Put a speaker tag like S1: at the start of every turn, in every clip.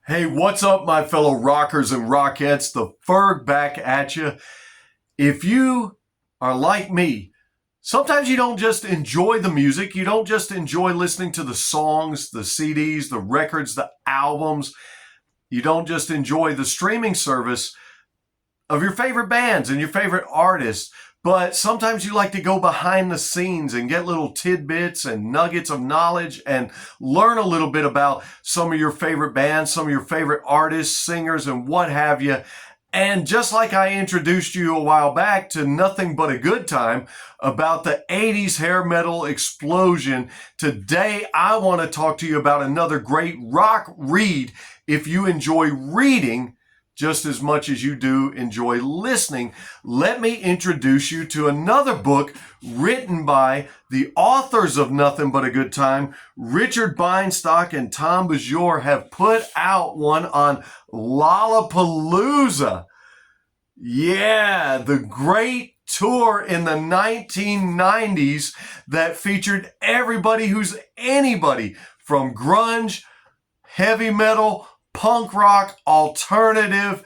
S1: Hey, what's up, my fellow rockers and rockettes? The Ferg back at you. If you are like me, sometimes you don't just enjoy the music. You don't just enjoy listening to the songs, the CDs, the records, the albums. You don't just enjoy the streaming service of your favorite bands and your favorite artists. But sometimes you like to go behind the scenes and get little tidbits and nuggets of knowledge and learn a little bit about some of your favorite bands, some of your favorite artists, singers, and what have you. And just like I introduced you a while back to Nothing But a Good Time about the 80s hair metal explosion, today I want to talk to you about another great rock read if you enjoy reading just as much as you do enjoy listening. Let me introduce you to another book written by the authors of Nothing But a Good Time. Richard Bienstock and Tom Beaujour have put out one on Lollapalooza. Yeah, the great tour in the 1990s that featured everybody who's anybody from grunge, heavy metal, punk rock, alternative,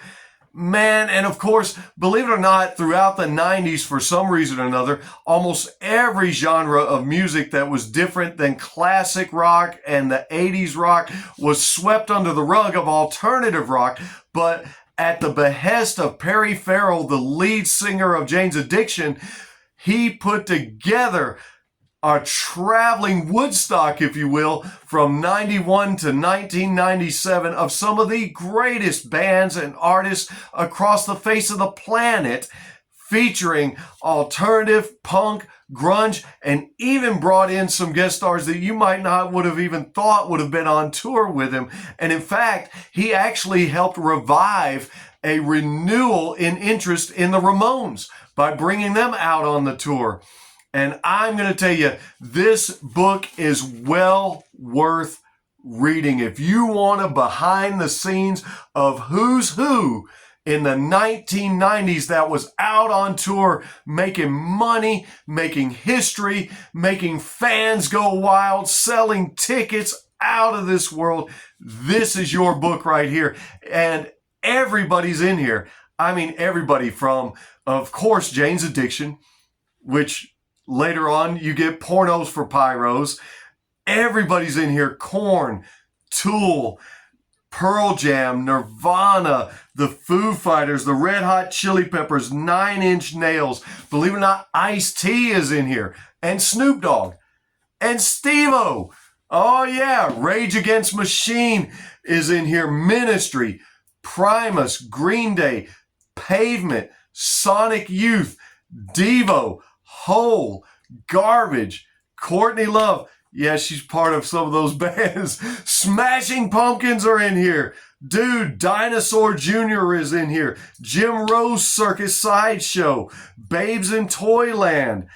S1: man. And of course, believe it or not, throughout the 90s, for some reason or another, almost every genre of music that was different than classic rock and the 80s rock was swept under the rug of alternative rock. But at the behest of Perry Farrell, the lead singer of Jane's Addiction, he put together a traveling Woodstock, if you will, from 91 to 1997 of some of the greatest bands and artists across the face of the planet, featuring alternative, punk, grunge, and even brought in some guest stars that you might not would have even thought would have been on tour with him. And in fact, he actually helped revive a renewal in interest in the Ramones by bringing them out on the tour. And I'm going to tell you, this book is well worth reading. If you want a behind the scenes of who's who in the 1990s that was out on tour, making money, making history, making fans go wild, selling tickets out of this world, this is your book right here. And everybody's in here. I mean, everybody from, of course, Jane's Addiction, which later on, you get Pornos for Pyros. Everybody's in here. Korn, Tool, Pearl Jam, Nirvana, the Foo Fighters, the Red Hot Chili Peppers, Nine Inch Nails. Believe it or not, Ice-T is in here. And Snoop Dogg. And Steve-O. Oh yeah, Rage Against Machine is in here. Ministry, Primus, Green Day, Pavement, Sonic Youth, Devo, Hole, Garbage, Courtney Love. Yeah, she's part of some of those bands. Smashing Pumpkins are in here. Dude, Dinosaur Jr. is in here. Jim Rose Circus Sideshow. Babes in Toyland.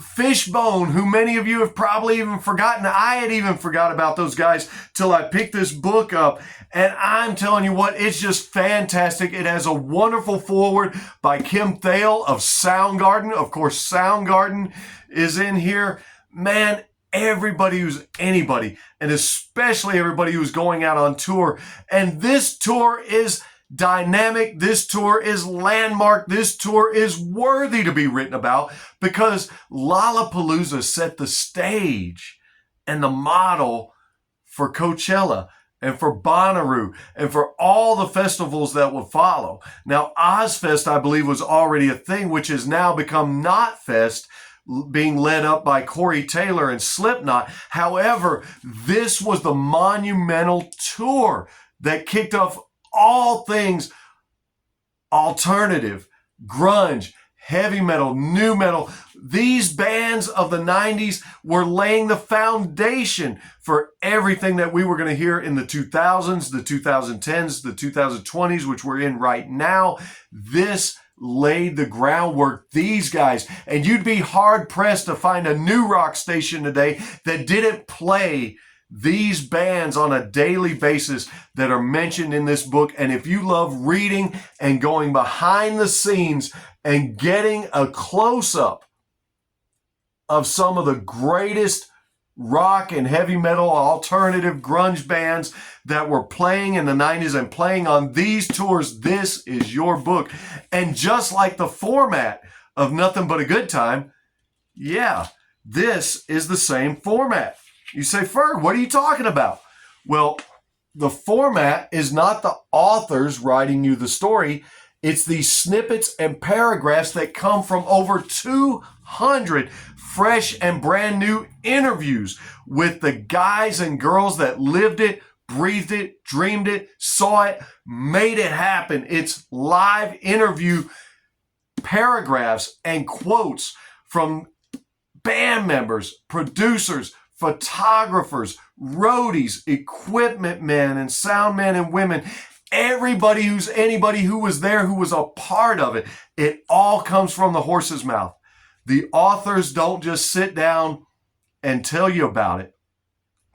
S1: Fishbone, who many of you have probably even forgotten. I had even forgot about those guys till I picked this book up. And I'm telling you what, it's just fantastic. It has a wonderful foreword by Kim Thale of Soundgarden. Of course, Soundgarden is in here. Man, everybody who's anybody, and especially everybody who's going out on tour. And this tour is dynamic. This tour is landmark. This tour is worthy to be written about because Lollapalooza set the stage and the model for Coachella and for Bonnaroo and for all the festivals that would follow. Now, Ozfest, I believe, was already a thing, which has now become Knotfest, being led up by Corey Taylor and Slipknot. However, this was the monumental tour that kicked off all things alternative, grunge, heavy metal, new metal. These bands of the 90s were laying the foundation for everything that we were going to hear in the 2000s, the 2010s, the 2020s, which we're in right now. This laid the groundwork, these guys. And you'd be hard pressed to find a new rock station today that didn't play these bands on a daily basis that are mentioned in this book. And if you love reading and going behind the scenes and getting a close-up of some of the greatest rock and heavy metal, alternative grunge bands that were playing in the 90s and playing on these tours. This is your book. And just like the format of Nothing But a Good Time, yeah, this is the same format. You say, Ferg, what are you talking about? Well, the format is not the authors writing you the story. It's these snippets and paragraphs that come from over 200 fresh and brand new interviews with the guys and girls that lived it, breathed it, dreamed it, saw it, made it happen. It's live interview paragraphs and quotes from band members, producers, photographers, roadies, equipment men and sound men and women, anybody who was there, who was a part of it. It all comes from the horse's mouth. The authors don't just sit down and tell you about it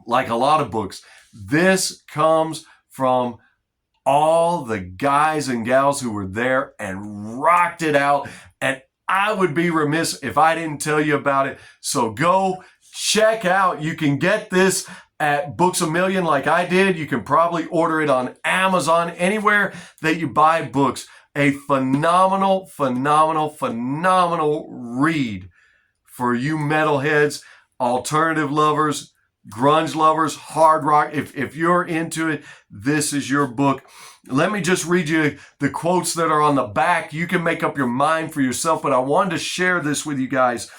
S1: like a lot of books. This comes from all the guys and gals who were there and rocked it out. And I would be remiss if I didn't tell you about it. So go check out. You can get this at Books A Million like I did. You can probably order it on Amazon, anywhere that you buy books. A phenomenal, phenomenal, phenomenal read for you metalheads, alternative lovers, grunge lovers, hard rock. If you're into it, this is your book. Let me just read you the quotes that are on the back. You can make up your mind for yourself, but I wanted to share this with you guys.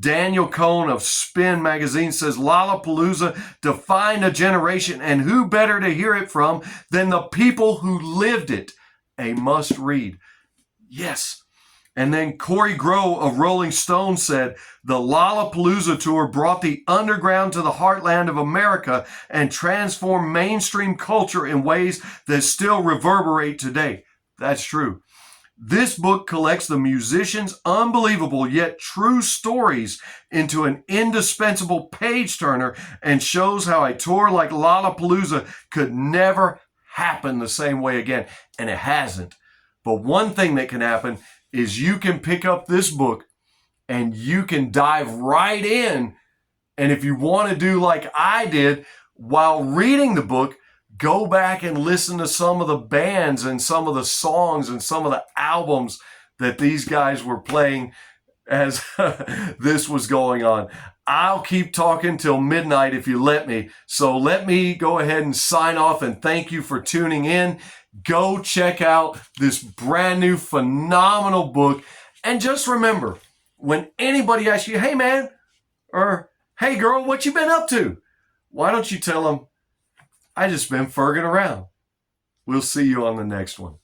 S1: Daniel Cohn of Spin magazine says, Lollapalooza defined a generation, and who better to hear it from than the people who lived it? A must read. Yes. And then Corey Grow of Rolling Stone said, the Lollapalooza tour brought the underground to the heartland of America and transformed mainstream culture in ways that still reverberate today. That's true. This book collects the musicians' unbelievable yet true stories into an indispensable page-turner and shows how a tour like Lollapalooza could never happen the same way again. And it hasn't. But one thing that can happen is you can pick up this book and you can dive right in. And if you want to do like I did while reading the book, go back and listen to some of the bands and some of the songs and some of the albums that these guys were playing as this was going on. I'll keep talking till midnight if you let me. So let me go ahead and sign off and thank you for tuning in. Go check out this brand new phenomenal book. And just remember, when anybody asks you, hey man, or hey girl, what you been up to? Why don't you tell them, I just been ferging around. We'll see you on the next one.